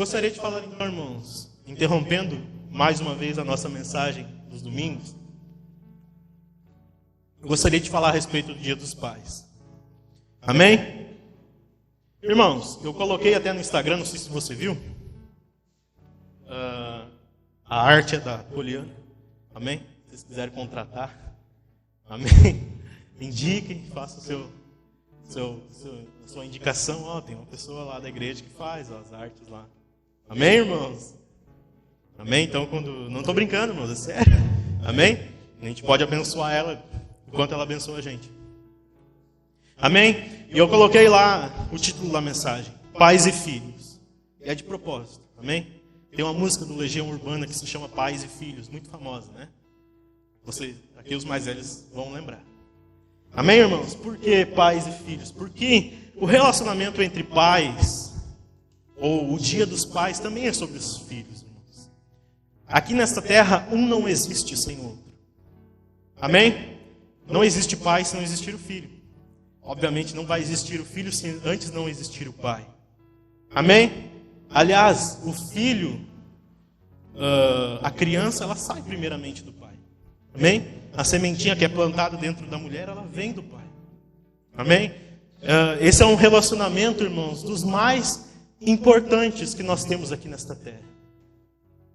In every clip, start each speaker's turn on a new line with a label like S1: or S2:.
S1: gostaria de falar então, irmãos, interrompendo mais uma vez a nossa mensagem dos domingos, eu gostaria de falar a respeito do Dia dos Pais. Amém? Irmãos, eu coloquei até no Instagram, não sei se você viu, a arte é da Poliana. Amém? Se vocês quiserem contratar, amém? Indiquem, faça a sua indicação. Ó, tem uma pessoa lá da igreja que faz as artes lá. Amém, irmãos? Amém? Então, não estou brincando, irmãos, é sério. Amém? A gente pode abençoar ela enquanto ela abençoa a gente. Amém? E eu coloquei lá o título da mensagem: Pais e Filhos. E é de propósito. Amém? Tem uma música do Legião Urbana que se chama Pais e Filhos, muito famosa, né? Vocês, aqui os mais velhos vão lembrar. Amém, irmãos? Por que pais e filhos? Porque o relacionamento entre pais, ou o Dia dos Pais, também é sobre os filhos, irmãos. Aqui nesta terra, um não existe sem o outro. Amém? Não existe pai se não existir o filho. Obviamente não vai existir o filho se antes não existir o pai. Amém? Aliás, o filho, a criança, ela sai primeiramente do pai. Amém? A sementinha que é plantada dentro da mulher, ela vem do pai. Amém? Esse é um relacionamento, irmãos, dos mais importantes que nós temos aqui nesta terra.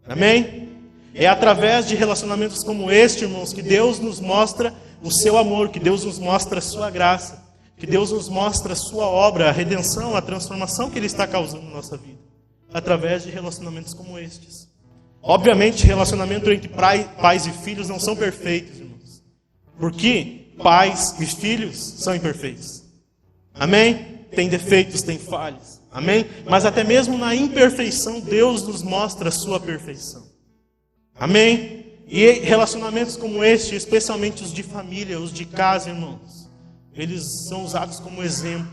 S1: Amém? É através de relacionamentos como este, irmãos, que Deus nos mostra o seu amor, que Deus nos mostra a sua graça, que Deus nos mostra a sua obra, a redenção, a transformação que Ele está causando na nossa vida. Através de relacionamentos como estes. Obviamente, relacionamento entre pais e filhos não são perfeitos, irmãos. Porque pais e filhos são imperfeitos. Amém? Tem defeitos, tem falhas. Amém? Mas até mesmo na imperfeição, Deus nos mostra a sua perfeição. Amém? E relacionamentos como este, especialmente os de família, os de casa, irmãos, eles são usados como exemplo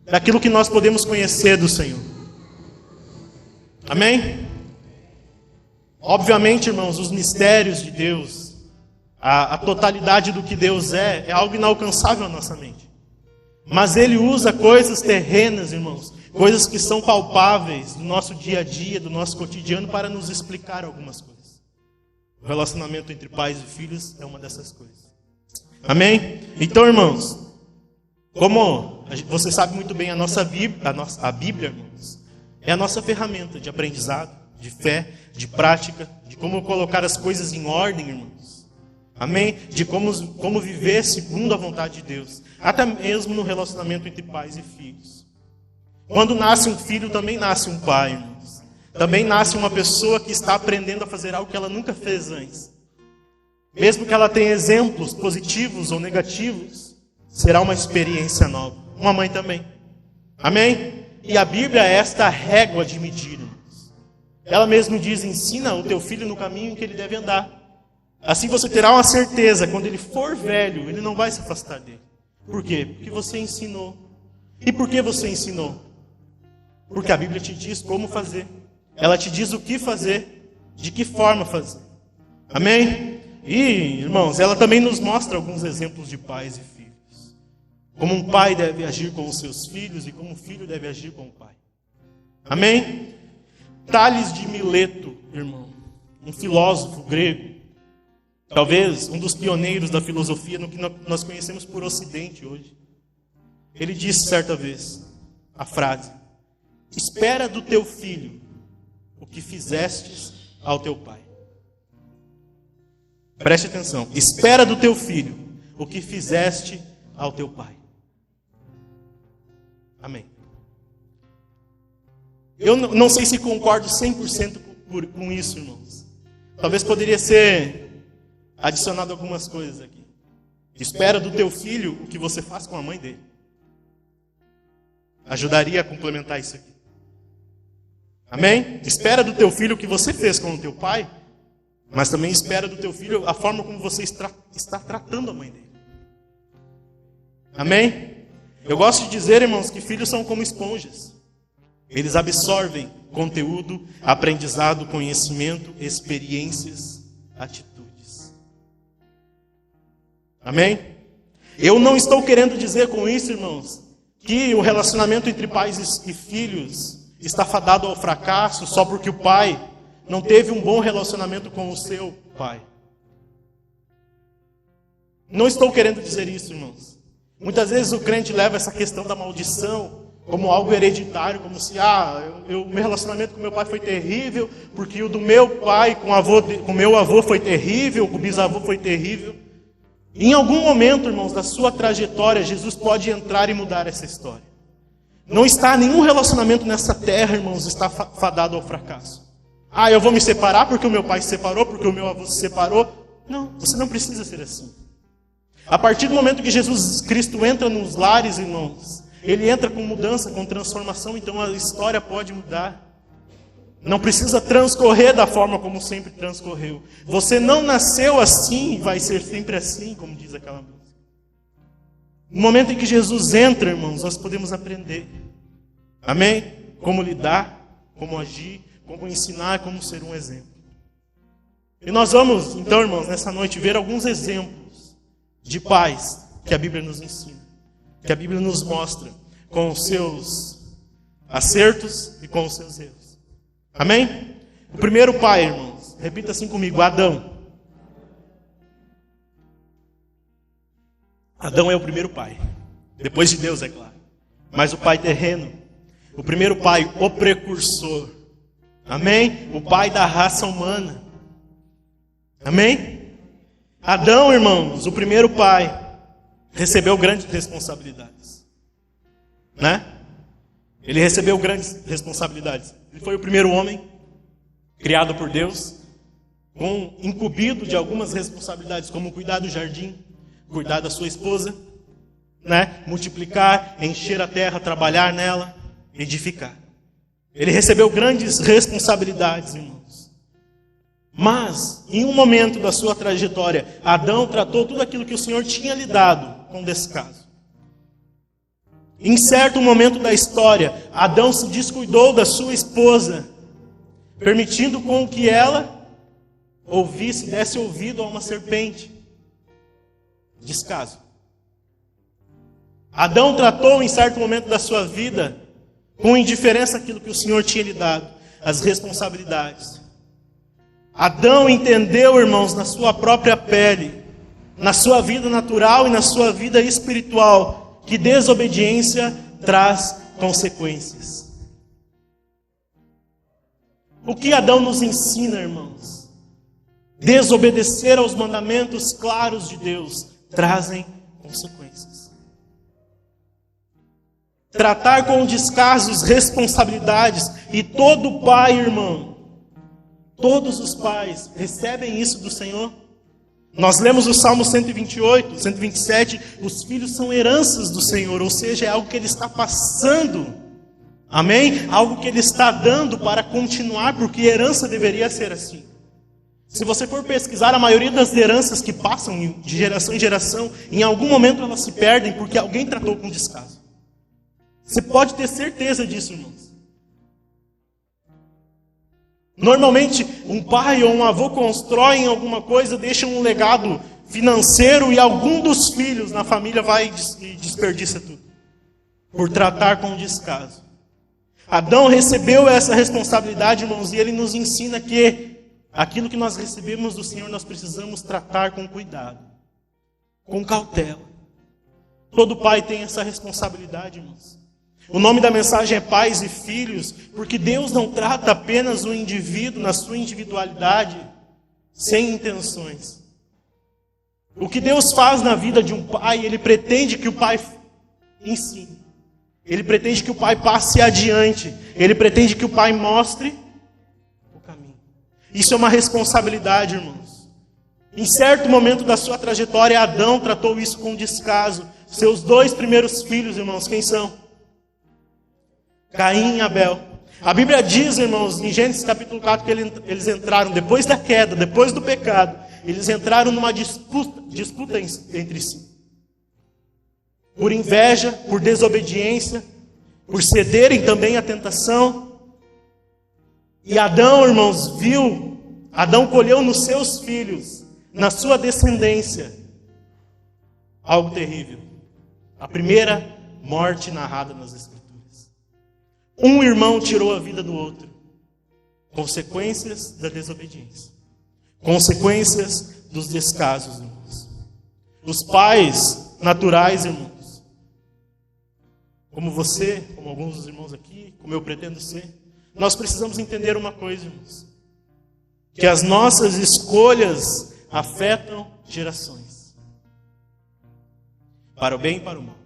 S1: daquilo que nós podemos conhecer do Senhor. Amém? Obviamente, irmãos, os mistérios de Deus, a totalidade do que Deus é algo inalcançável à nossa mente. Mas Ele usa coisas terrenas, irmãos, coisas que são palpáveis do nosso dia a dia, do nosso cotidiano, para nos explicar algumas coisas. O relacionamento entre pais e filhos é uma dessas coisas. Amém? Então, irmãos, como você sabe muito bem, a Bíblia, irmãos, é a nossa ferramenta de aprendizado, de fé, de prática, de como colocar as coisas em ordem, irmãos. Amém? De como viver segundo a vontade de Deus. Até mesmo no relacionamento entre pais e filhos. Quando nasce um filho, também nasce um pai, irmãos. Também nasce uma pessoa que está aprendendo a fazer algo que ela nunca fez antes. Mesmo que ela tenha exemplos positivos ou negativos, será uma experiência nova. Uma mãe também. Amém? E a Bíblia é esta régua de medir, irmãos. Ela mesmo diz: ensina o teu filho no caminho em que ele deve andar. Assim você terá uma certeza, quando ele for velho, ele não vai se afastar dele. Por quê? Porque você ensinou. E por que você ensinou? Porque a Bíblia te diz como fazer. Ela te diz o que fazer, de que forma fazer. Amém? E, irmãos, ela também nos mostra alguns exemplos de pais e filhos. Como um pai deve agir com os seus filhos e como um filho deve agir com o pai. Amém? Tales de Mileto, irmão, um filósofo grego, talvez um dos pioneiros da filosofia no que nós conhecemos por Ocidente hoje. Ele disse certa vez a frase: espera do teu filho o que fizestes ao teu pai. Preste atenção. Espera do teu filho o que fizeste ao teu pai. Amém. Eu não sei se concordo 100% com isso, irmãos. Talvez poderia ser adicionado algumas coisas aqui. Espera do teu filho o que você faz com a mãe dele. Ajudaria a complementar isso aqui. Amém? Espera do teu filho o que você fez com o teu pai, mas também espera do teu filho a forma como você está tratando a mãe dele. Amém? Eu gosto de dizer, irmãos, que filhos são como esponjas. Eles absorvem conteúdo, aprendizado, conhecimento, experiências, atitudes. Amém? Eu não estou querendo dizer com isso, irmãos, que o relacionamento entre pais e filhos está fadado ao fracasso só porque o pai não teve um bom relacionamento com o seu pai. Não estou querendo dizer isso, irmãos. Muitas vezes o crente leva essa questão da maldição como algo hereditário, como se, o meu relacionamento com meu pai foi terrível, porque o do meu pai com meu avô foi terrível, com o bisavô foi terrível. Em algum momento, irmãos, da sua trajetória, Jesus pode entrar e mudar essa história. Não está nenhum relacionamento nessa terra, irmãos, está fadado ao fracasso. Eu vou me separar porque o meu pai se separou, porque o meu avô se separou. Não, você não precisa ser assim. A partir do momento que Jesus Cristo entra nos lares, irmãos, Ele entra com mudança, com transformação, então a história pode mudar. Não precisa transcorrer da forma como sempre transcorreu. Você não nasceu assim e vai ser sempre assim, como diz aquela música. No momento em que Jesus entra, irmãos, nós podemos aprender. Amém? Como lidar, como agir, como ensinar, como ser um exemplo. E nós vamos, então, irmãos, nessa noite ver alguns exemplos de pais que a Bíblia nos ensina, que a Bíblia nos mostra com os seus acertos e com os seus erros. Amém? O primeiro pai, irmãos, repita assim comigo, Adão. Adão é o primeiro pai, depois de Deus, é claro. Mas o pai terreno, o primeiro pai, o precursor. Amém? O pai da raça humana. Amém? Adão, irmãos, o primeiro pai, recebeu grandes responsabilidades. Né? Ele recebeu grandes responsabilidades. Ele foi o primeiro homem, criado por Deus, incumbido de algumas responsabilidades, como cuidar do jardim, cuidar da sua esposa, né? Multiplicar, encher a terra, trabalhar nela, edificar. Ele recebeu grandes responsabilidades, irmãos. Mas, em um momento da sua trajetória, Adão tratou tudo aquilo que o Senhor tinha lhe dado com descaso. Em certo momento da história, Adão se descuidou da sua esposa, permitindo com que ela desse ouvido a uma serpente. Descaso. Adão tratou em certo momento da sua vida com indiferença aquilo que o Senhor tinha lhe dado, as responsabilidades. Adão entendeu, irmãos, na sua própria pele, na sua vida natural e na sua vida espiritual, que desobediência traz consequências. O que Adão nos ensina, irmãos? Desobedecer aos mandamentos claros de Deus trazem consequências. Tratar com descasos responsabilidades, e todo pai, irmão, todos os pais recebem isso do Senhor. Nós lemos o Salmo 128, 127, os filhos são heranças do Senhor, ou seja, é algo que Ele está passando, amém? Algo que Ele está dando para continuar, porque herança deveria ser assim. Se você for pesquisar, a maioria das heranças que passam de geração em geração, em algum momento elas se perdem porque alguém tratou com descaso. Você pode ter certeza disso, irmãos. Normalmente, um pai ou um avô constroem alguma coisa, deixam um legado financeiro e algum dos filhos na família vai e desperdiça tudo, por tratar com descaso. Adão recebeu essa responsabilidade, irmãos, e ele nos ensina que aquilo que nós recebemos do Senhor, nós precisamos tratar com cuidado, com cautela. Todo pai tem essa responsabilidade, irmãos. O nome da mensagem é pais e filhos, porque Deus não trata apenas o indivíduo na sua individualidade, sem intenções. O que Deus faz na vida de um pai, Ele pretende que o pai ensine. Ele pretende que o pai passe adiante. Ele pretende que o pai mostre o caminho. Isso é uma responsabilidade, irmãos. Em certo momento da sua trajetória, Adão tratou isso com descaso. Seus 2 primeiros filhos, irmãos, quem são? Caim e Abel. A Bíblia diz, irmãos, em Gênesis capítulo 4, que eles entraram, depois da queda, depois do pecado, eles entraram numa disputa entre si. Por inveja, por desobediência, por cederem também à tentação. E Adão, irmãos, Adão colheu nos seus filhos, na sua descendência, algo terrível. A primeira morte narrada nas Escrituras. Um irmão tirou a vida do outro. Consequências da desobediência. Consequências dos descasos, irmãos. Os pais naturais, irmãos, como você, como alguns dos irmãos aqui, como eu pretendo ser, nós precisamos entender uma coisa, irmãos. Que as nossas escolhas afetam gerações. Para o bem e para o mal.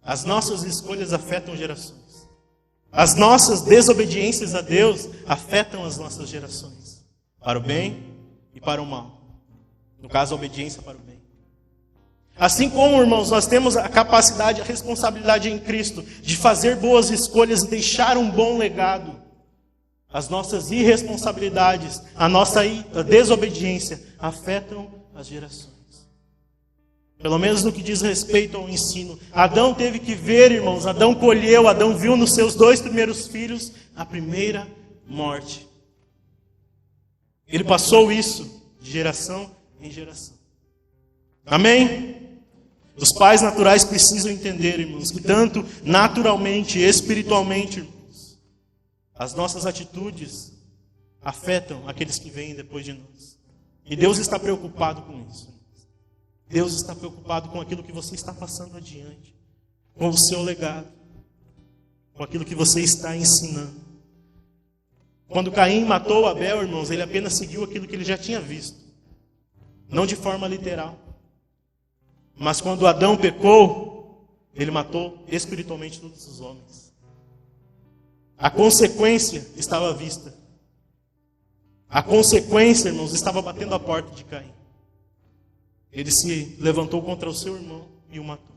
S1: As nossas escolhas afetam gerações. As nossas desobediências a Deus afetam as nossas gerações. Para o bem e para o mal. No caso, a obediência para o bem. Assim como, irmãos, nós temos a capacidade, a responsabilidade em Cristo de fazer boas escolhas e deixar um bom legado. As nossas irresponsabilidades, a nossa desobediência afetam as gerações. Pelo menos no que diz respeito ao ensino. Adão teve que ver, irmãos, Adão colheu, Adão viu nos seus 2 primeiros filhos a primeira morte. Ele passou isso de geração em geração. Amém? Os pais naturais precisam entender, irmãos, que tanto naturalmente e espiritualmente, irmãos, as nossas atitudes afetam aqueles que vêm depois de nós. E Deus está preocupado com isso. Deus está preocupado com aquilo que você está passando adiante, com o seu legado, com aquilo que você está ensinando. Quando Caim matou Abel, irmãos, ele apenas seguiu aquilo que ele já tinha visto. Não de forma literal. Mas quando Adão pecou, ele matou espiritualmente todos os homens. A consequência estava à vista. A consequência, irmãos, estava batendo a porta de Caim. Ele se levantou contra o seu irmão e o matou.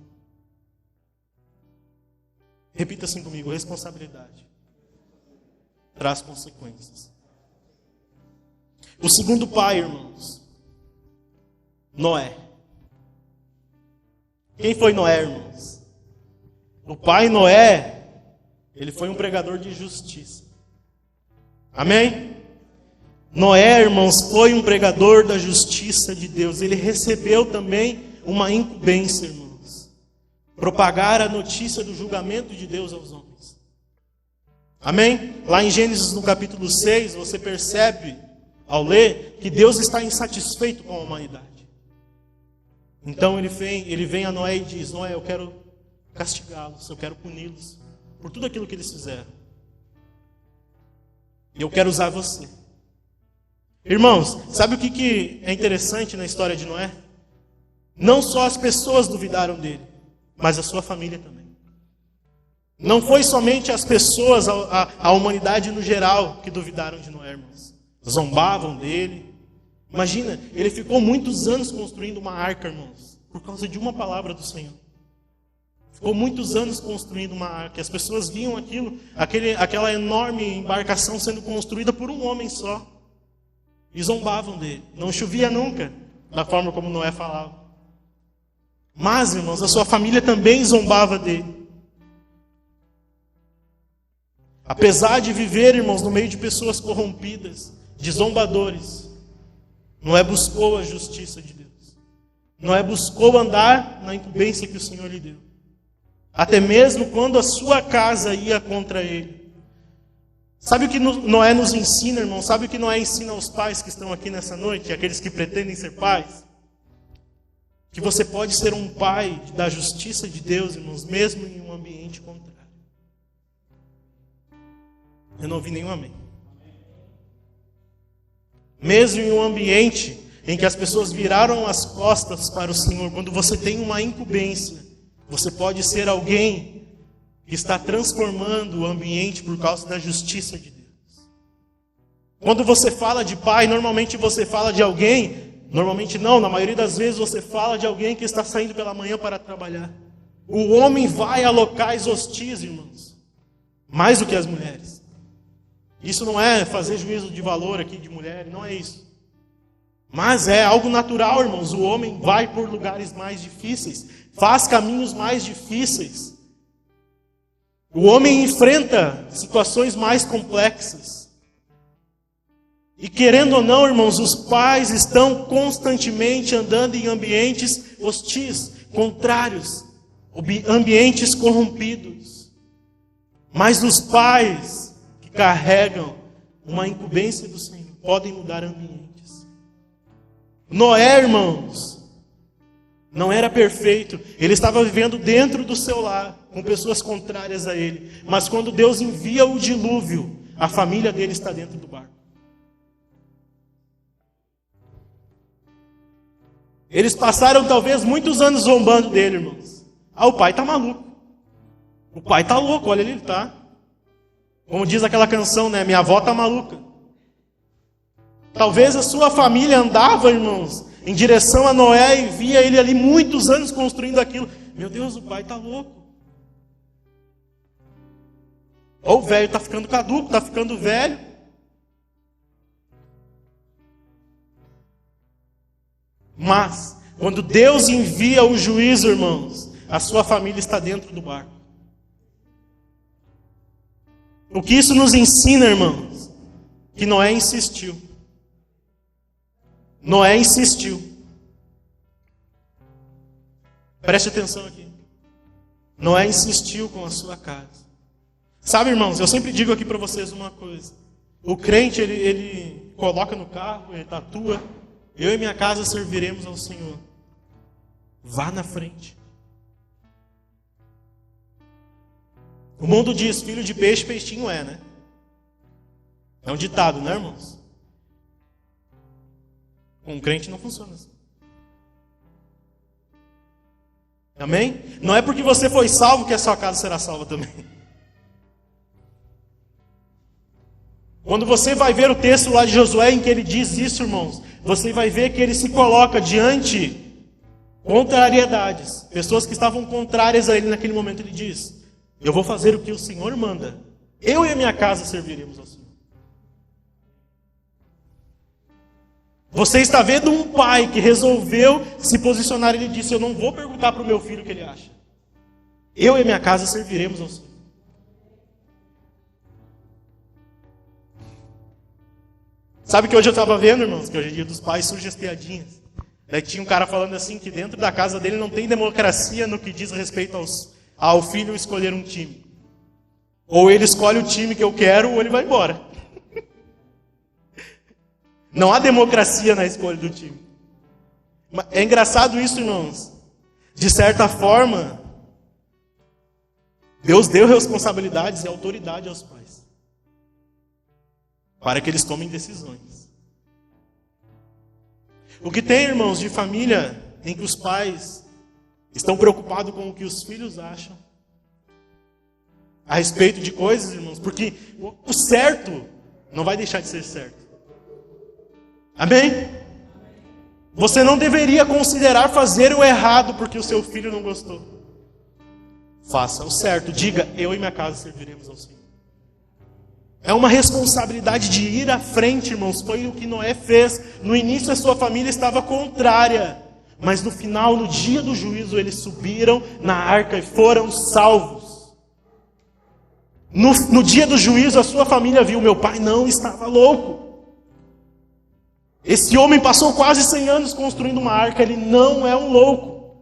S1: Repita assim comigo: responsabilidade traz consequências. O segundo pai, irmãos, Noé. Quem foi Noé, irmãos? O pai Noé, ele foi um pregador de justiça. Amém? Noé, irmãos, foi um pregador da justiça de Deus. Ele recebeu também uma incumbência, irmãos. Propagar a notícia do julgamento de Deus aos homens. Amém? Lá em Gênesis, no capítulo 6, você percebe, ao ler, que Deus está insatisfeito com a humanidade. Então ele vem a Noé e diz: Noé, eu quero castigá-los, eu quero puni-los por tudo aquilo que eles fizeram. E eu quero usar você. Irmãos, sabe o que é interessante na história de Noé? Não só as pessoas duvidaram dele, mas a sua família também. Não foi somente as pessoas, a humanidade no geral, que duvidaram de Noé, irmãos. Zombavam dele. Imagina, ele ficou muitos anos construindo uma arca, irmãos, por causa de uma palavra do Senhor. Ficou muitos anos construindo uma arca. As pessoas viam aquela enorme embarcação sendo construída por um homem só. E zombavam dele. Não chovia nunca, da forma como Noé falava. Mas, irmãos, a sua família também zombava dele. Apesar de viver, irmãos, no meio de pessoas corrompidas, de zombadores, Noé buscou a justiça de Deus. Noé buscou andar na incumbência que o Senhor lhe deu. Até mesmo quando a sua casa ia contra ele. Sabe o que Noé nos ensina, irmão? Sabe o que Noé ensina aos pais que estão aqui nessa noite? Aqueles que pretendem ser pais? Que você pode ser um pai da justiça de Deus, irmãos, mesmo em um ambiente contrário. Eu não ouvi nenhum amém. Mesmo em um ambiente em que as pessoas viraram as costas para o Senhor, quando você tem uma incumbência, você pode ser alguém que está transformando o ambiente por causa da justiça de Deus. Quando você fala de pai, normalmente você fala de alguém, normalmente não, na maioria das vezes você fala de alguém que está saindo pela manhã para trabalhar. O homem vai a locais hostis, irmãos, mais do que as mulheres. Isso não é fazer juízo de valor aqui de mulher, não é isso. Mas é algo natural, irmãos. O homem vai por lugares mais difíceis, faz caminhos mais difíceis. O homem enfrenta situações mais complexas. E querendo ou não, irmãos, os pais estão constantemente andando em ambientes hostis, contrários, ambientes corrompidos. Mas os pais que carregam uma incumbência do Senhor podem mudar ambientes. Noé, irmãos, não era perfeito. Ele estava vivendo dentro do seu lar, com pessoas contrárias a ele. Mas quando Deus envia o dilúvio, a família dele está dentro do barco. Eles passaram talvez muitos anos zombando dele, irmãos. Ah, o pai está maluco. O pai está louco, olha ele está. Como diz aquela canção, né? Minha avó está maluca. Talvez a sua família andava, irmãos, em direção a Noé e via ele ali muitos anos construindo aquilo. Meu Deus, o pai está louco. Ou o velho está ficando caduco, está ficando velho. Mas, quando Deus envia o juízo, irmãos, a sua família está dentro do barco. O que isso nos ensina, irmãos? Que Noé insistiu. Noé insistiu. Preste atenção aqui. Noé insistiu com a sua casa. Sabe, irmãos, eu sempre digo aqui para vocês uma coisa. O crente, ele coloca no carro, ele tatua. Eu e minha casa serviremos ao Senhor. Vá na frente. O mundo diz, filho de peixe, peixinho é, né? É um ditado, né, irmãos? Com um crente não funciona assim. Amém? Não é porque você foi salvo que a sua casa será salva também. Quando você vai ver o texto lá de Josué em que ele diz isso, irmãos, você vai ver que ele se coloca diante contrariedades. Pessoas que estavam contrárias a ele naquele momento. Ele diz, eu vou fazer o que o Senhor manda. Eu e a minha casa serviremos ao Senhor. Você está vendo um pai que resolveu se posicionar. Ele disse, eu não vou perguntar para o meu filho o que ele acha. Eu e a minha casa serviremos ao Senhor. Sabe que hoje eu estava vendo, irmãos, que hoje é dia dos pais, surgem as piadinhas. Daí tinha um cara falando assim, que dentro da casa dele não tem democracia no que diz respeito ao filho escolher um time. Ou ele escolhe o time que eu quero, ou ele vai embora. Não há democracia na escolha do time. É engraçado isso, irmãos. De certa forma, Deus deu responsabilidades e autoridade aos pais, para que eles tomem decisões. O que tem, irmãos, de família em que os pais estão preocupados com o que os filhos acham a respeito de coisas, irmãos, porque o certo não vai deixar de ser certo. Amém? Você não deveria considerar fazer o errado porque o seu filho não gostou. Faça o certo, diga, eu e minha casa serviremos ao Senhor. É uma responsabilidade de ir à frente, irmãos. Foi o que Noé fez. No início a sua família estava contrária, mas no final, no dia do juízo, eles subiram na arca e foram salvos. No dia do juízo a sua família viu, meu pai não estava louco. Esse homem passou quase 100 anos construindo uma arca, ele não é um louco.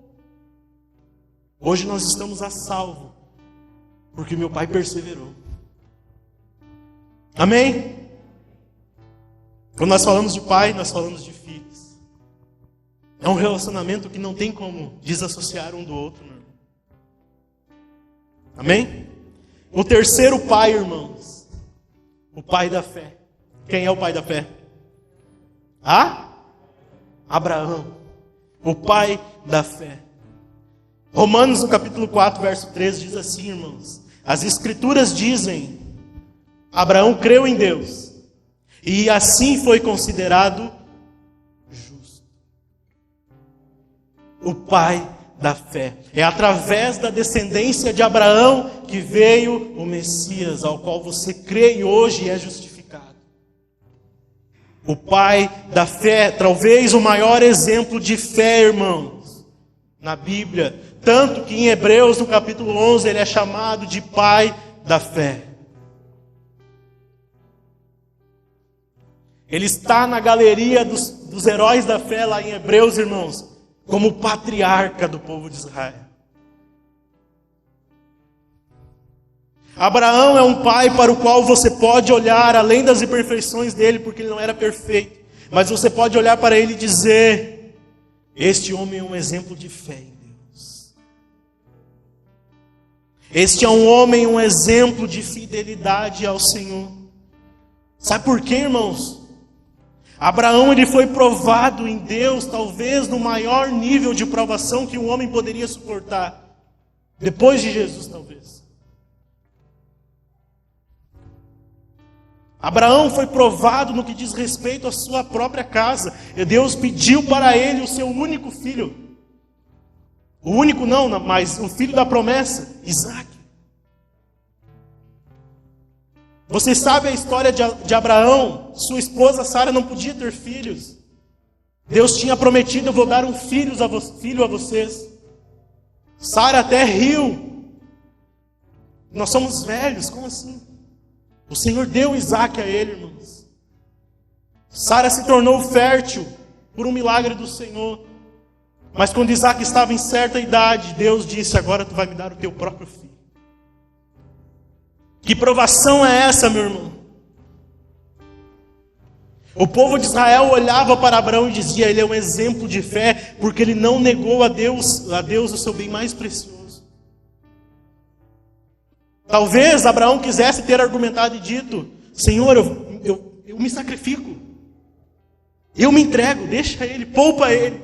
S1: Hoje nós estamos a salvo, porque meu pai perseverou. Amém? Quando nós falamos de pai, nós falamos de filhos. É um relacionamento que não tem como desassociar um do outro, meu irmão. Amém? O terceiro pai, irmãos, o pai da fé. Quem é o pai da fé? Abraão, o pai da fé. Romanos, no capítulo 4, verso 13, diz assim, irmãos. As escrituras dizem, Abraão creu em Deus, e assim foi considerado justo. O pai da fé. É através da descendência de Abraão que veio o Messias, ao qual você crê e hoje é justificado. O pai da fé, talvez o maior exemplo de fé, irmãos, na Bíblia. Tanto que em Hebreus, no capítulo 11, ele é chamado de pai da fé. Ele está na galeria dos heróis da fé lá em Hebreus, irmãos, como patriarca do povo de Israel. Abraão é um pai para o qual você pode olhar além das imperfeições dele, porque ele não era perfeito. Mas você pode olhar para ele e dizer: este homem é um exemplo de fé em Deus. Este é um homem, um exemplo de fidelidade ao Senhor. Sabe por quê, irmãos? Abraão, ele foi provado em Deus, talvez no maior nível de provação que um homem poderia suportar. Depois de Jesus, talvez. Abraão foi provado no que diz respeito à sua própria casa. E Deus pediu para ele o seu único filho. O único não, mas o filho da promessa, Isaque. Você sabe a história de Abraão? Sua esposa Sara não podia ter filhos. Deus tinha prometido: eu vou dar um filho a vocês. Sara até riu. Nós somos velhos, como assim? O Senhor deu Isaque a ele, irmãos. Sara se tornou fértil por um milagre do Senhor. Mas quando Isaque estava em certa idade, Deus disse: agora tu vai me dar o teu próprio filho. Que provação é essa, meu irmão? O povo de Israel olhava para Abraão e dizia: ele é um exemplo de fé, porque ele não negou a Deus o seu bem mais precioso. Talvez Abraão quisesse ter argumentado e dito: Senhor, eu me sacrifico. Eu me entrego, deixa ele, poupa ele.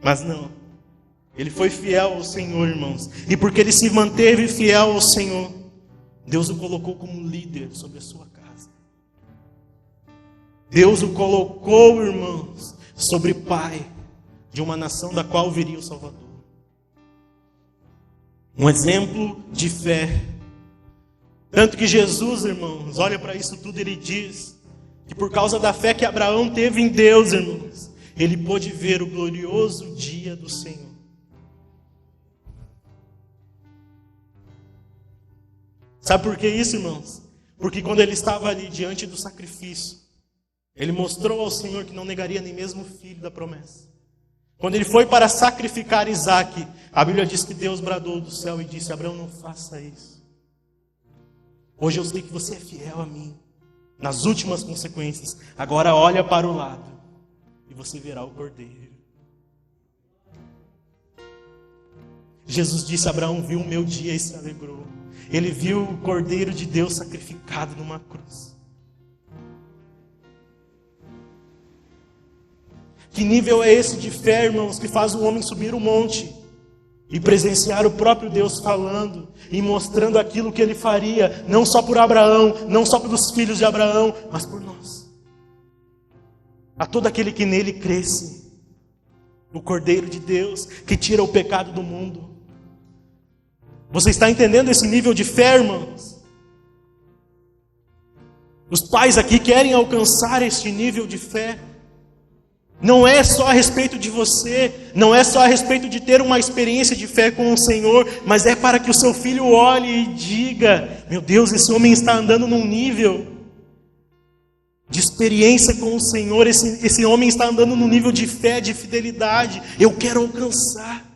S1: Mas não. Ele foi fiel ao Senhor, irmãos. E porque ele se manteve fiel ao Senhor, Deus o colocou como líder sobre a sua casa. Deus o colocou, irmãos, sobre pai de uma nação da qual viria o Salvador. Um exemplo de fé. Tanto que Jesus, irmãos, olha para isso tudo, ele diz que por causa da fé que Abraão teve em Deus, irmãos, ele pôde ver o glorioso dia do Senhor. Sabe por que isso, irmãos? Porque quando ele estava ali diante do sacrifício, ele mostrou ao Senhor que não negaria nem mesmo o filho da promessa. Quando ele foi para sacrificar Isaque, a Bíblia diz que Deus bradou do céu e disse: Abraão, não faça isso. Hoje eu sei que você é fiel a mim, nas últimas consequências. Agora olha para o lado e você verá o cordeiro. Jesus disse: Abraão viu o meu dia e se alegrou. Ele viu o cordeiro de Deus sacrificado numa cruz. Que nível é esse de fé, irmãos, que faz o homem subir o monte e presenciar o próprio Deus falando e mostrando aquilo que ele faria, não só por Abraão, não só pelos filhos de Abraão, mas por nós. A todo aquele que nele cresce, o Cordeiro de Deus que tira o pecado do mundo. Você está entendendo esse nível de fé, irmãos? Os pais aqui querem alcançar este nível de fé. Não é só a respeito de você, não é só a respeito de ter uma experiência de fé com o Senhor, mas é para que o seu filho olhe e diga: meu Deus, esse homem está andando num nível de experiência com o Senhor, esse homem está andando num nível de fé, de fidelidade, eu quero alcançar.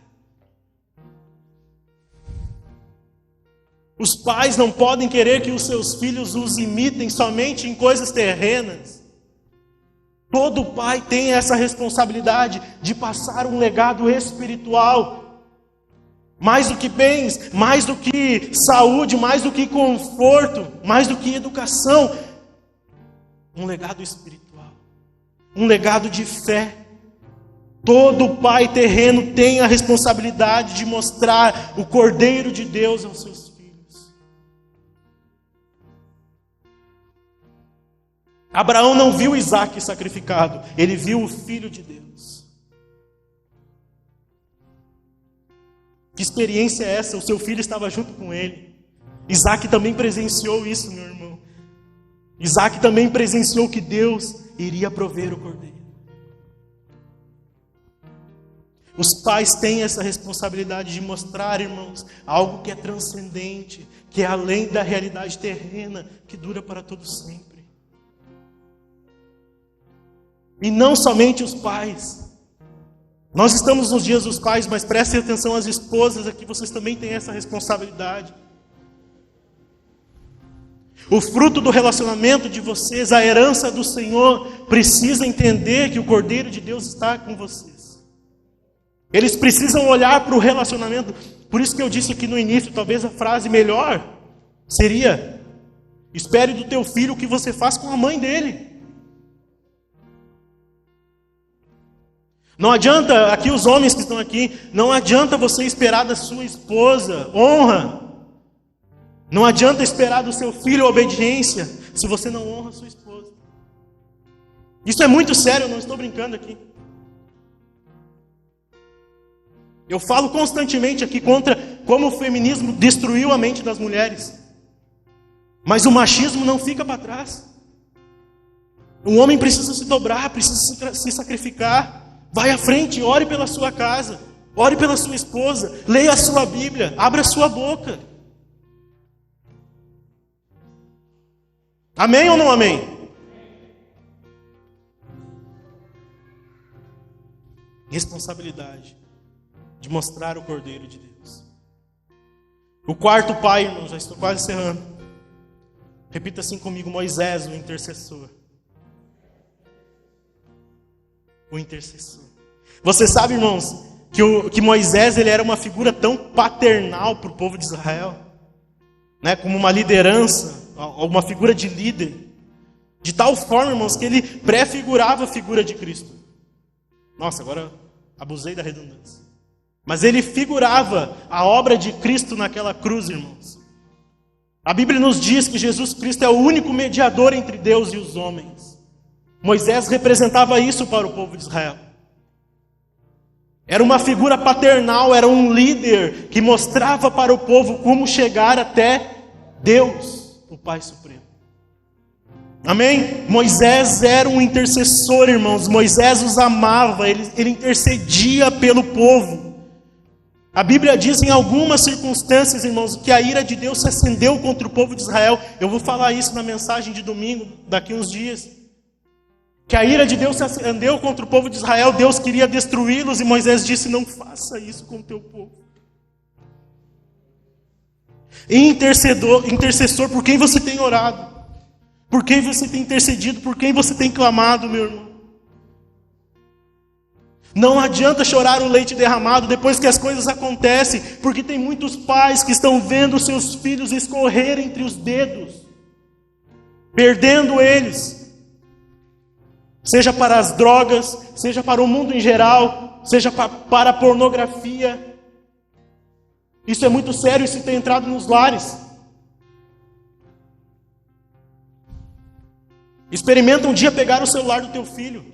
S1: Os pais não podem querer que os seus filhos os imitem somente em coisas terrenas. Todo pai tem essa responsabilidade de passar um legado espiritual. Mais do que bens, mais do que saúde, mais do que conforto, mais do que educação. Um legado espiritual. Um legado de fé. Todo pai terreno tem a responsabilidade de mostrar o Cordeiro de Deus aos seus filhos. Abraão não viu Isaque sacrificado, ele viu o Filho de Deus. Que experiência é essa? O seu filho estava junto com ele. Isaque também presenciou isso, meu irmão. Isaque também presenciou que Deus iria prover o cordeiro. Os pais têm essa responsabilidade de mostrar, irmãos, algo que é transcendente, que é além da realidade terrena, que dura para todo sempre. E não somente os pais. Nós estamos nos dias dos pais, mas prestem atenção às esposas aqui, vocês também têm essa responsabilidade. O fruto do relacionamento de vocês, a herança do Senhor, precisa entender que o Cordeiro de Deus está com vocês. Eles precisam olhar para o relacionamento. Por isso que eu disse aqui no início, talvez a frase melhor seria: espere do teu filho o que você faz com a mãe dele. Não adianta, aqui os homens que estão aqui, não adianta você esperar da sua esposa honra. Não adianta esperar do seu filho obediência se você não honra a sua esposa. Isso é muito sério, eu não estou brincando aqui. Eu falo constantemente aqui contra como o feminismo destruiu a mente das mulheres. Mas o machismo não fica para trás. O homem precisa se dobrar, precisa se sacrificar. Vai à frente, ore pela sua casa, ore pela sua esposa, leia a sua Bíblia, abra a sua boca. Amém ou não amém? Responsabilidade de mostrar o Cordeiro de Deus. O quarto pai, irmão, já estou quase encerrando. Repita assim comigo: Moisés, o intercessor. O intercessor. Você sabe, irmãos, que Moisés ele era uma figura tão paternal para o povo de Israel, né, como uma liderança, uma figura de líder, de tal forma, irmãos, que ele prefigurava a figura de Cristo. Nossa, agora abusei da redundância. Mas ele figurava a obra de Cristo naquela cruz, irmãos. A Bíblia nos diz que Jesus Cristo é o único mediador entre Deus e os homens. Moisés representava isso para o povo de Israel. Era uma figura paternal, era um líder que mostrava para o povo como chegar até Deus, o Pai Supremo. Amém? Moisés era um intercessor, irmãos. Moisés os amava, ele intercedia pelo povo. A Bíblia diz em algumas circunstâncias, irmãos, que a ira de Deus se acendeu contra o povo de Israel. Eu vou falar isso na mensagem de domingo, daqui uns dias. Que a ira de Deus se acendeu contra o povo de Israel, Deus queria destruí-los e Moisés disse: não faça isso com o teu povo. E intercessor, por quem você tem orado? Por quem você tem intercedido? Por quem você tem clamado, meu irmão? Não adianta chorar o leite derramado depois que as coisas acontecem, porque tem muitos pais que estão vendo seus filhos escorrer entre os dedos, perdendo eles. Seja para as drogas, seja para o mundo em geral, seja para a pornografia. Isso é muito sério, isso tem entrado nos lares. Experimenta um dia pegar o celular do teu filho.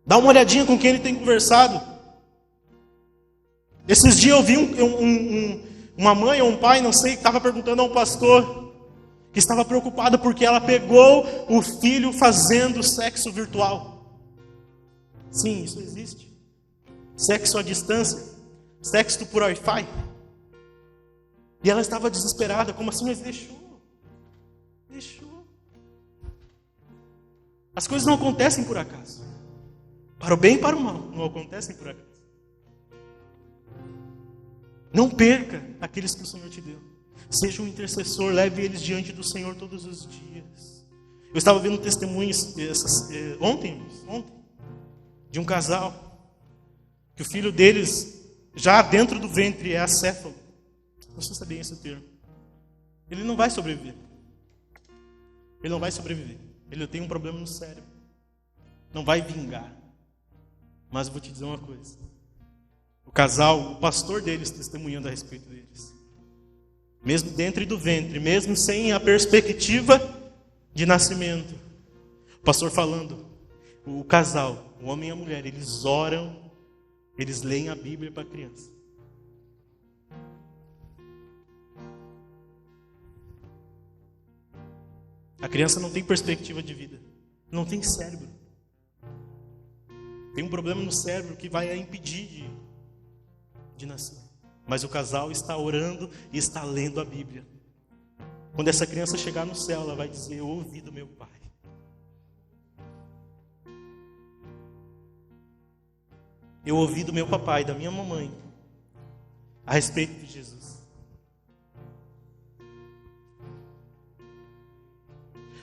S1: Dá uma olhadinha com quem ele tem conversado. Esses dias eu vi uma mãe ou um pai, não sei, que estava perguntando a um pastor que estava preocupada porque ela pegou o filho fazendo sexo virtual. Sim, isso existe. Sexo à distância, sexo por Wi-Fi. E ela estava desesperada, como assim? Mas deixou. As coisas não acontecem por acaso. Para o bem e para o mal, não acontecem por acaso. Não perca aqueles que o Senhor te deu. Seja um intercessor, leve eles diante do Senhor todos os dias. Eu estava vendo testemunhos ontem, de um casal, que o filho deles, já dentro do ventre, é acéfalo. Não sei se sabia esse termo. Ele não vai sobreviver. Ele tem um problema no cérebro. Não vai vingar. Mas eu vou te dizer uma coisa. O casal, o pastor deles testemunhando a respeito deles. Mesmo dentro do ventre, mesmo sem a perspectiva de nascimento. O pastor falando, o casal, o homem e a mulher, eles oram, eles leem a Bíblia para a criança. A criança não tem perspectiva de vida, não tem cérebro. Tem um problema no cérebro que vai a impedir de nascer. Mas o casal está orando e está lendo a Bíblia. Quando essa criança chegar no céu, ela vai dizer: eu ouvi do meu pai. eu ouvi do meu papai, da minha mamãe, a respeito de Jesus.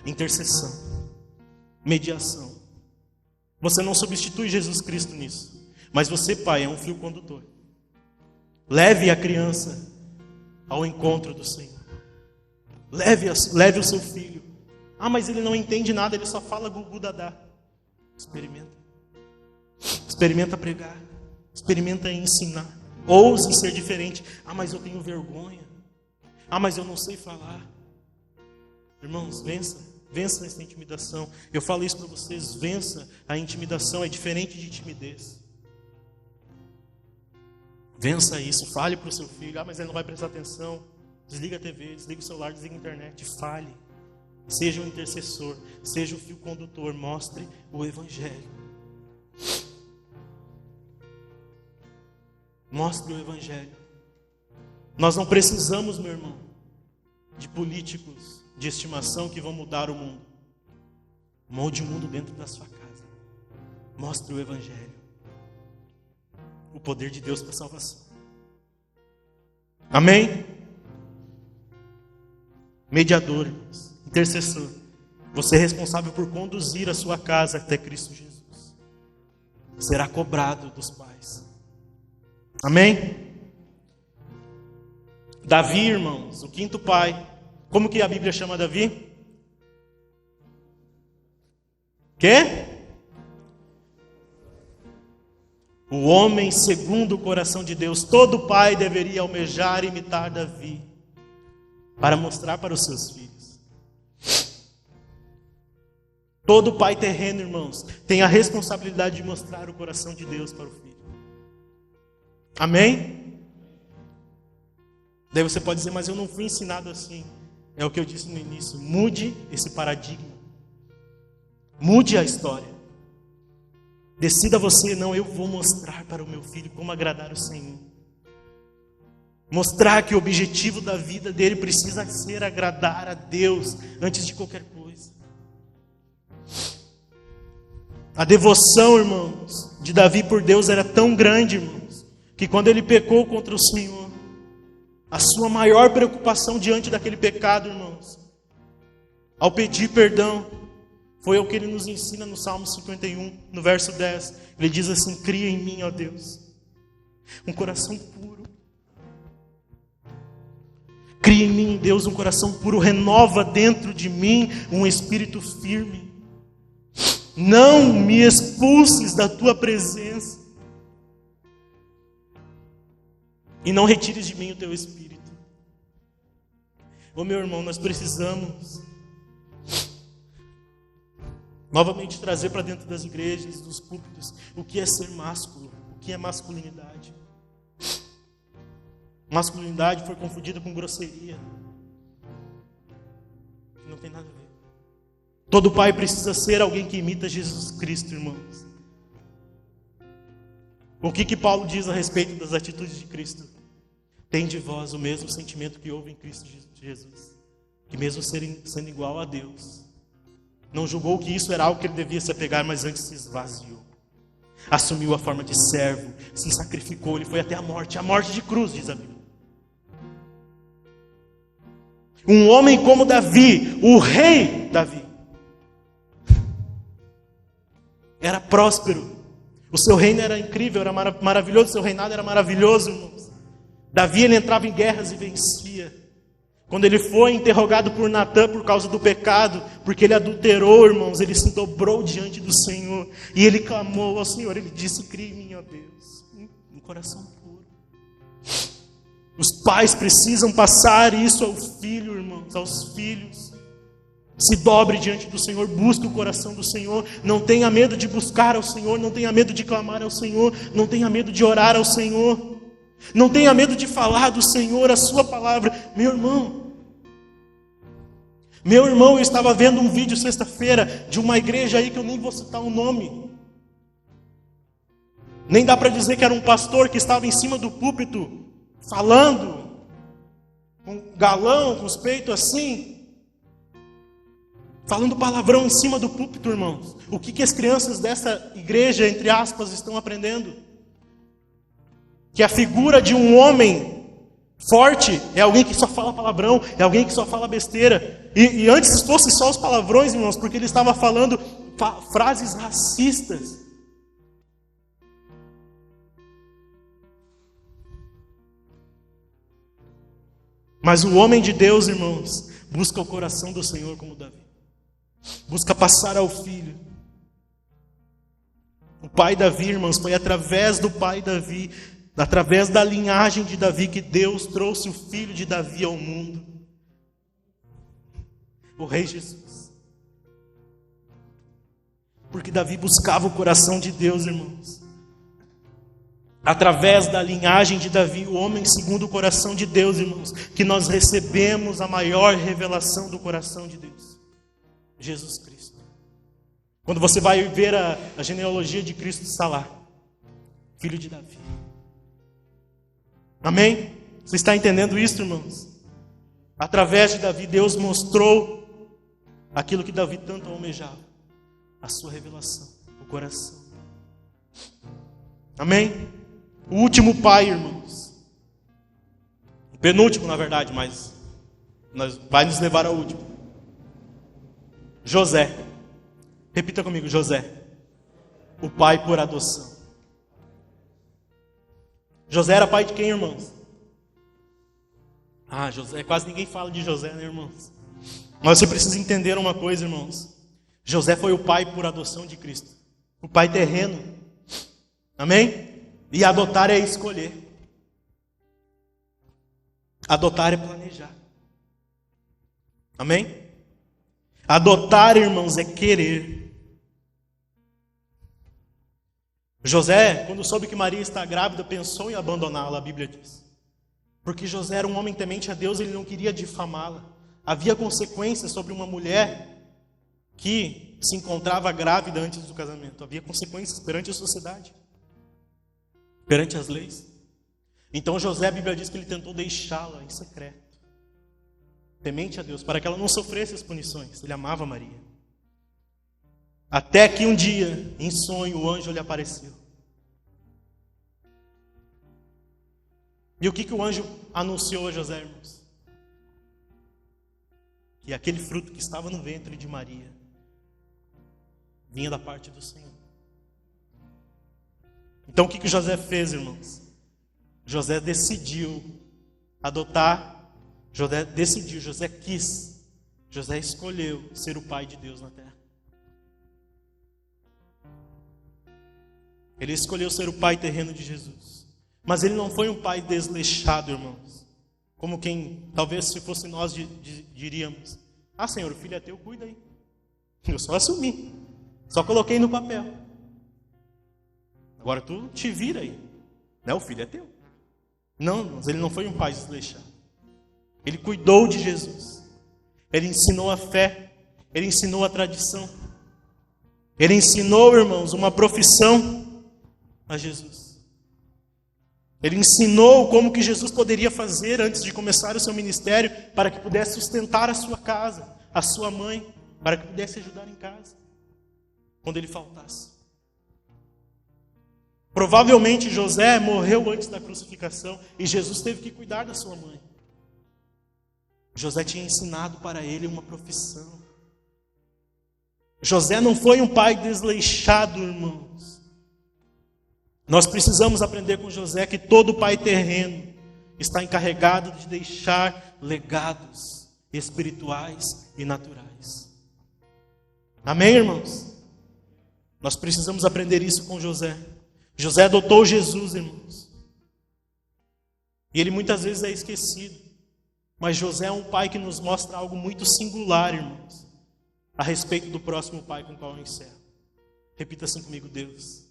S1: Intercessão, mediação. Você não substitui Jesus Cristo nisso, mas você, pai, é um fio condutor. Leve a criança ao encontro do Senhor. Leve o seu filho. Ah, mas ele não entende nada, ele só fala gugu dadá. Experimenta. Experimenta pregar. Experimenta ensinar. Ouse ser diferente. Ah, mas eu tenho vergonha. Ah, mas eu não sei falar. Irmãos, vença. Vença essa intimidação. Eu falo isso para vocês. Vença a intimidação. É diferente de timidez. Vença isso. Fale para o seu filho. Ah, mas ele não vai prestar atenção. Desliga a TV, desliga o celular, desliga a internet. Fale. Seja um intercessor. Seja o fio condutor. Mostre o Evangelho. Mostre o Evangelho. Nós não precisamos, meu irmão, de políticos de estimação que vão mudar o mundo. Molde o mundo dentro da sua casa. Mostre o Evangelho. O poder de Deus para a salvação. Amém? Mediador, intercessor. Você é responsável por conduzir a sua casa até Cristo Jesus. Será cobrado dos pais. Amém? Davi, irmãos, o quinto pai. Como que a Bíblia chama Davi? Quê? O homem segundo o coração de Deus. Todo pai deveria almejar e imitar Davi, para mostrar para os seus filhos. Todo pai terreno, irmãos, tem a responsabilidade de mostrar o coração de Deus para o filho. Amém? Daí você pode dizer, mas eu não fui ensinado assim. É o que eu disse no início. Mude esse paradigma. Mude a história. Decida você, não, eu vou mostrar para o meu filho como agradar o Senhor. Mostrar que o objetivo da vida dele precisa ser agradar a Deus antes de qualquer coisa. A devoção, irmãos, de Davi por Deus era tão grande, irmãos, que quando ele pecou contra o Senhor, a sua maior preocupação diante daquele pecado, irmãos, ao pedir perdão, foi o que ele nos ensina no Salmo 51, no verso 10. Ele diz assim: cria em mim, ó Deus, um coração puro. Cria em mim, Deus, um coração puro. Renova dentro de mim um espírito firme. Não me expulses da tua presença. E não retires de mim o teu espírito. Ô meu irmão, nós precisamos novamente trazer para dentro das igrejas, dos púlpitos, o que é ser másculo, o que é masculinidade. Masculinidade foi confundida com grosseria. Não tem nada a ver. Todo pai precisa ser alguém que imita Jesus Cristo, irmãos. O que Paulo diz a respeito das atitudes de Cristo? Tem de vós o mesmo sentimento que houve em Cristo Jesus, que mesmo sendo igual a Deus, não julgou que isso era algo que ele devia se apegar, mas antes se esvaziou. Assumiu a forma de servo, se sacrificou, ele foi até a morte de cruz, diz a Bíblia. Um homem como Davi, o rei Davi, era próspero, o seu reino era incrível, era maravilhoso, o seu reinado era maravilhoso, irmãos. Davi, ele entrava em guerras e vencia. Quando ele foi interrogado por Natã por causa do pecado, porque ele adulterou, irmãos, ele se dobrou diante do Senhor e ele clamou ao Senhor. Ele disse: cria em mim, ó Deus, um coração puro. Os pais precisam passar isso ao filho, irmãos, aos filhos. Se dobre diante do Senhor, busque o coração do Senhor. Não tenha medo de buscar ao Senhor, não tenha medo de clamar ao Senhor, não tenha medo de orar ao Senhor. Não tenha medo de falar do Senhor, a sua palavra. Meu irmão, eu estava vendo um vídeo sexta-feira de uma igreja aí que eu nem vou citar o nome. Nem dá para dizer que era um pastor que estava em cima do púlpito, falando, com galão, com os peitos assim, falando palavrão em cima do púlpito, irmãos. O que as crianças dessa igreja, entre aspas, estão aprendendo? que a figura de um homem forte é alguém que só fala palavrão, é alguém que só fala besteira. E antes fosse só os palavrões, irmãos, porque ele estava falando frases racistas. Mas o homem de Deus, irmãos, busca o coração do Senhor como Davi. Busca passar ao filho. O pai Davi, irmãos, foi através do pai Davi, através da linhagem de Davi, que Deus trouxe o filho de Davi ao mundo. O rei Jesus. Porque Davi buscava o coração de Deus, irmãos. Através da linhagem de Davi, o homem segundo o coração de Deus, irmãos, que nós recebemos a maior revelação do coração de Deus. Jesus Cristo. Quando você vai ver a genealogia de Cristo, está lá. Filho de Davi. Amém? Você está entendendo isso, irmãos? Através de Davi, Deus mostrou aquilo que Davi tanto almejava. A sua revelação, o coração. Amém? O último pai, irmãos. O penúltimo, na verdade, mas vai nos levar ao último. José. Repita comigo, José. O pai por adoção. José era pai de quem, irmãos? José. Quase ninguém fala de José, né, irmãos? Mas você precisa entender uma coisa, irmãos. José foi o pai por adoção de Cristo. O pai terreno. Amém? E adotar é escolher. Adotar é planejar. Amém? Adotar, irmãos, é querer. José, quando soube que Maria está grávida, pensou em abandoná-la, a Bíblia diz. Porque José era um homem temente a Deus, ele não queria difamá-la. Havia consequências sobre uma mulher que se encontrava grávida antes do casamento. Havia consequências perante a sociedade, perante as leis. Então José, a Bíblia diz que ele tentou deixá-la em secreto, temente a Deus, para que ela não sofresse as punições. Ele amava Maria. Até que um dia, em sonho, o anjo lhe apareceu. E o que o anjo anunciou a José, irmãos? Que aquele fruto que estava no ventre de Maria vinha da parte do Senhor. Então o que José fez, irmãos? José decidiu adotar, José quis, José escolheu ser o pai de Deus na terra. Ele escolheu ser o pai terreno de Jesus. Mas ele não foi um pai desleixado, irmãos. Como quem, talvez se fosse nós, diríamos: Senhor, o filho é teu, cuida aí. Eu só assumi, só coloquei no papel. Agora tu te vira aí, né? O filho é teu. Não, irmãos, ele não foi um pai desleixado. Ele cuidou de Jesus. Ele ensinou a fé. Ele ensinou a tradição. Ele ensinou, irmãos, uma profissão a Jesus. Ele ensinou como que Jesus poderia fazer antes de começar o seu ministério, para que pudesse sustentar a sua casa, a sua mãe, para que pudesse ajudar em casa, quando ele faltasse. Provavelmente José morreu antes da crucificação e Jesus teve que cuidar da sua mãe. José tinha ensinado para ele uma profissão. José não foi um pai desleixado, irmãos. Nós precisamos aprender com José que todo pai terreno está encarregado de deixar legados espirituais e naturais. Amém, irmãos? Nós precisamos aprender isso com José. José adotou Jesus, irmãos. E ele muitas vezes é esquecido. Mas José é um pai que nos mostra algo muito singular, irmãos, a respeito do próximo pai com o qual eu encerro. Repita assim comigo: Deus,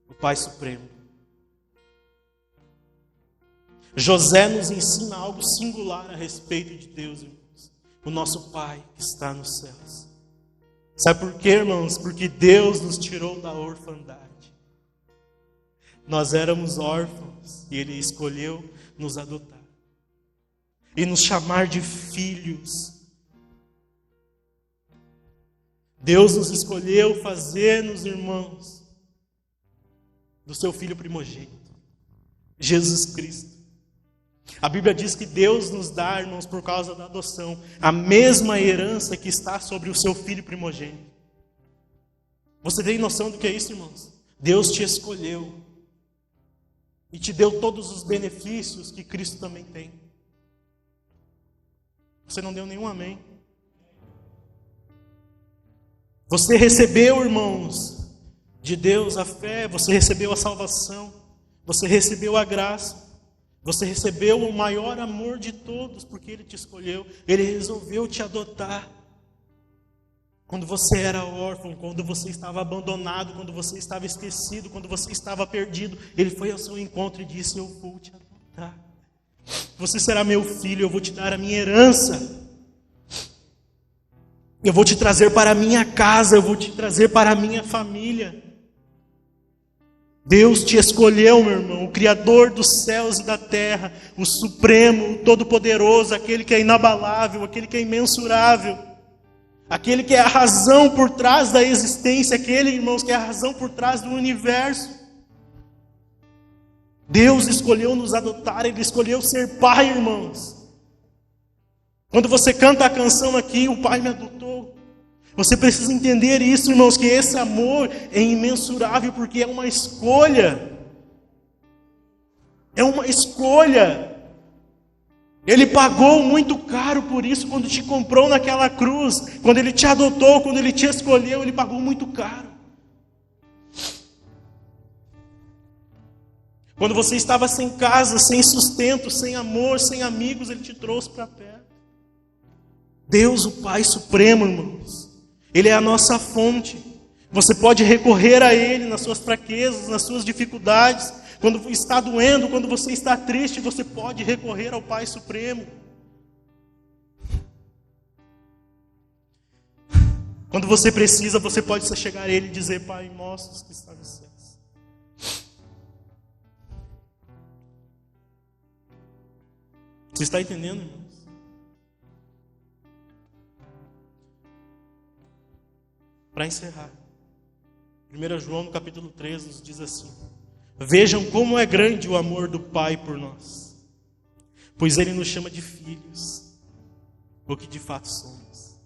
S1: o Pai Supremo. José nos ensina algo singular a respeito de Deus, irmãos. O nosso Pai que está nos céus. Sabe por quê, irmãos? Porque Deus nos tirou da orfandade. Nós éramos órfãos e Ele escolheu nos adotar e nos chamar de filhos. Deus nos escolheu fazer-nos irmãos. do seu Filho primogênito, Jesus Cristo. A Bíblia diz que Deus nos dá, irmãos, por causa da adoção, a mesma herança que está sobre o seu Filho primogênito. Você tem noção do que é isso, irmãos? Deus te escolheu e te deu todos os benefícios que Cristo também tem. Você não deu nenhum amém. Você recebeu, irmãos, de Deus a fé, você recebeu a salvação, você recebeu a graça. Você recebeu o maior amor de todos, porque Ele te escolheu. Ele resolveu te adotar. Quando você era órfão, quando você estava abandonado, quando você estava esquecido, quando você estava perdido, Ele foi ao seu encontro e disse: eu vou te adotar. Você será meu filho, eu vou te dar a minha herança. Eu vou te trazer para a minha casa, eu vou te trazer para a minha família. Deus te escolheu, meu irmão, o Criador dos céus e da terra, o Supremo, o Todo-Poderoso, aquele que é inabalável, aquele que é imensurável, aquele que é a razão por trás da existência, aquele, irmãos, que é a razão por trás do universo. Deus escolheu nos adotar, Ele escolheu ser pai, irmãos. Quando você canta a canção aqui, o Pai me adotou, você precisa entender isso, irmãos, que esse amor é imensurável, porque é uma escolha. É uma escolha. Ele pagou muito caro por isso quando te comprou naquela cruz. Quando Ele te adotou, quando Ele te escolheu, Ele pagou muito caro. Quando você estava sem casa, sem sustento, sem amor, sem amigos, Ele te trouxe para perto. Deus, o Pai Supremo, irmãos, Ele é a nossa fonte. Você pode recorrer a Ele nas suas fraquezas, nas suas dificuldades. Quando está doendo, quando você está triste, você pode recorrer ao Pai Supremo. Quando você precisa, você pode chegar a Ele e dizer: Pai, mostra-nos que está nos céus. Você está entendendo, irmãos? Para encerrar, 1 João no capítulo 3 nos diz assim: vejam como é grande o amor do Pai por nós, pois Ele nos chama de filhos, o que de fato somos.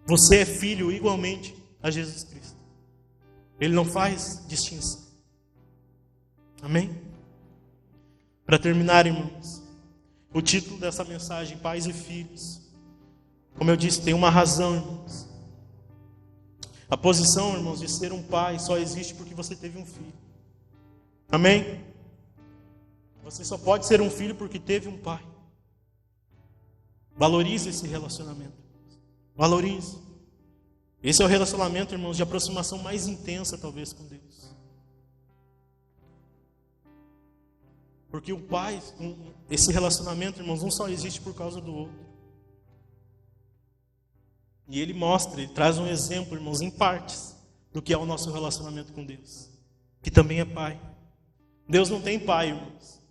S1: Você é filho igualmente a Jesus Cristo. Ele não faz distinção. Amém? Para terminar, irmãos, o título dessa mensagem, Pais e Filhos, como eu disse, tem uma razão, irmãos. A posição, irmãos, de ser um pai só existe porque você teve um filho. Amém? Você só pode ser um filho porque teve um pai. Valorize esse relacionamento. Valorize. Esse é o relacionamento, irmãos, de aproximação mais intensa, talvez, com Deus. Porque o pai, esse relacionamento, irmãos, não só existe por causa do outro. E ele mostra, ele traz um exemplo, irmãos, em partes, do que é o nosso relacionamento com Deus, que também é pai. Deus não tem pai, irmãos.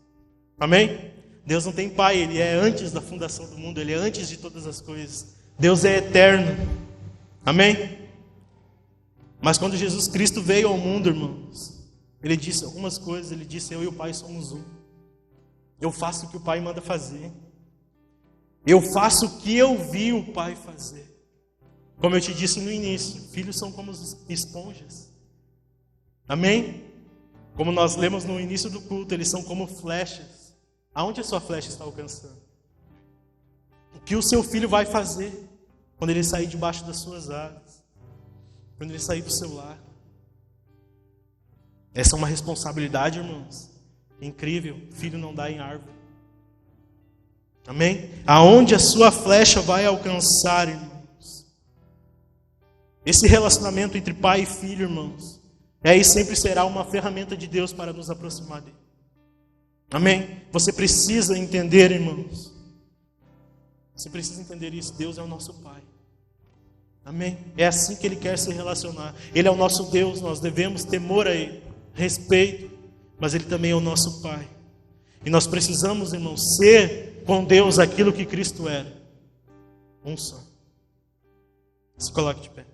S1: Amém? Deus não tem pai, Ele é antes da fundação do mundo, Ele é antes de todas as coisas. Deus é eterno. Amém? Mas quando Jesus Cristo veio ao mundo, irmãos, Ele disse algumas coisas, Ele disse: eu e o Pai somos um. Eu faço o que o Pai manda fazer. Eu faço o que eu vi o Pai fazer. Como eu te disse no início, filhos são como esponjas. Amém? Como nós lemos no início do culto, eles são como flechas. Aonde a sua flecha está alcançando? O que o seu filho vai fazer quando ele sair debaixo das suas asas? Quando ele sair do seu lar? Essa é uma responsabilidade, irmãos, incrível. Filho não dá em árvore. Amém? Aonde a sua flecha vai alcançar, irmãos? Esse relacionamento entre pai e filho, irmãos, é e sempre será uma ferramenta de Deus para nos aproximar dele. Amém? Você precisa entender, irmãos. Você precisa entender isso. Deus é o nosso Pai. Amém? É assim que Ele quer se relacionar. Ele é o nosso Deus, nós devemos temor a Ele, respeito, mas Ele também é o nosso Pai. E nós precisamos, irmãos, ser com Deus aquilo que Cristo era. Um só. Se coloque de pé.